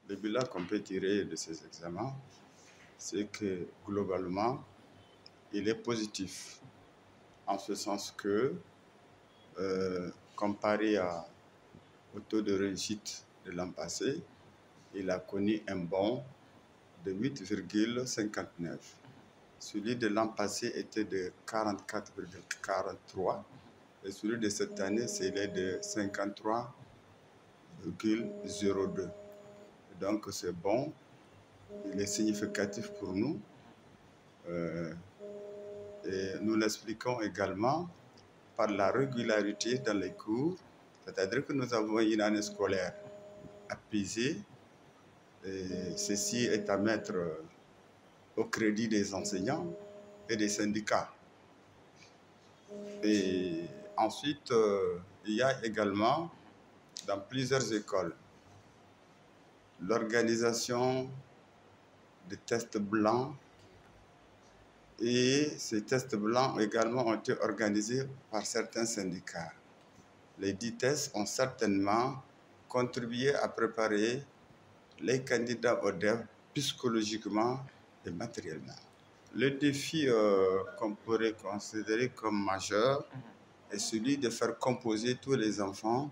Le bilan qu'on peut tirer de ces examens, c'est que globalement, il est positif, en ce sens que, comparé au taux de réussite de l'an passé, il a connu un bond de 8,59. Celui de l'an passé était de 44,43 et celui de cette année, c'est de 53,02. Donc c'est bon, il est significatif pour nous. Et nous l'expliquons également par la régularité dans les cours, c'est-à-dire que nous avons une année scolaire apaisée. Et ceci est à mettre au crédit des enseignants et des syndicats. Et ensuite, il y a également dans plusieurs écoles l'organisation de tests blancs, et ces tests blancs également ont été organisés par certains syndicats. Les dits tests ont certainement contribué à préparer les candidats au DEF psychologiquement et matériellement. Le défi qu'on pourrait considérer comme majeur est celui de faire composer tous les enfants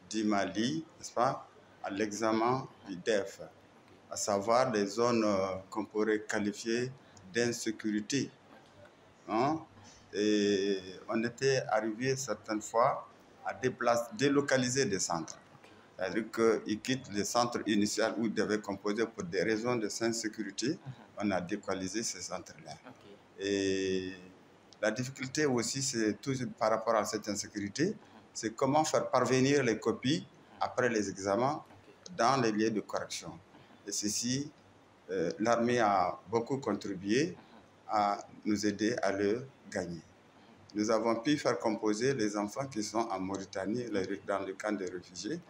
du Mali, n'est-ce pas, à l'examen du DEF, à savoir des zones qu'on pourrait qualifier d'insécurité. Hein? Et on était arrivé certaines fois à délocaliser des centres. C'est-à-dire qu'ils quittent le centre initial où ils devaient composer pour des raisons de sécurité. On a délocalisé ces centres-là. Et la difficulté aussi, c'est toujours par rapport à cette insécurité, c'est comment faire parvenir les copies après les examens dans les lieux de correction. Et ceci, l'armée a beaucoup contribué à nous aider à le gagner. Nous avons pu faire composer les enfants qui sont en Mauritanie, dans le camp des réfugiés.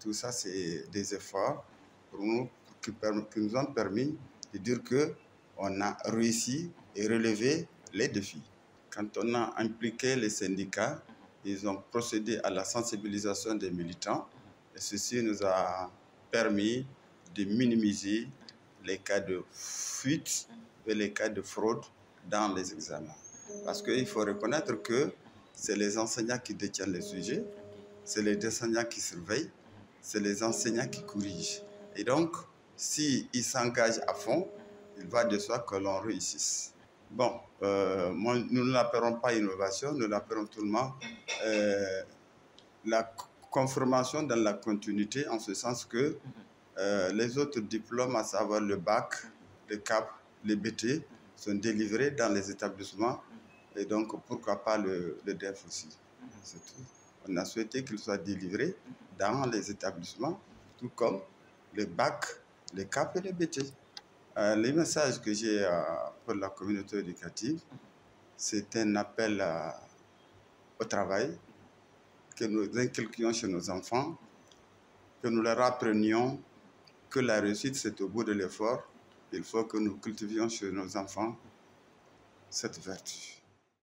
Tout ça, c'est des efforts pour nous, qui nous ont permis de dire qu'on a réussi et relevé les défis. Quand on a impliqué les syndicats, ils ont procédé à la sensibilisation des militants. Et ceci nous a permis de minimiser les cas de fuite et les cas de fraude dans les examens. Parce qu'il faut reconnaître que c'est les enseignants qui détiennent les sujets, c'est les enseignants qui surveillent, c'est les enseignants qui corrigent. Et donc, s'ils s'engagent à fond, il va de soi que l'on réussisse. Bon, nous ne l'appellerons pas innovation, nous l'appellerons tout le monde la confirmation dans la continuité, en ce sens que les autres diplômes, à savoir le bac, le CAP, le BT, sont délivrés dans les établissements. Et donc, pourquoi pas le DEF aussi. C'est tout. On a souhaité qu'il soit délivré dans les établissements, tout comme le bac, le CAP et le BT. Les messages que j'ai pour la communauté éducative, c'est un appel au travail, que nous inculquions chez nos enfants, que nous leur apprenions que la réussite, c'est au bout de l'effort. Il faut que nous cultivions chez nos enfants cette vertu.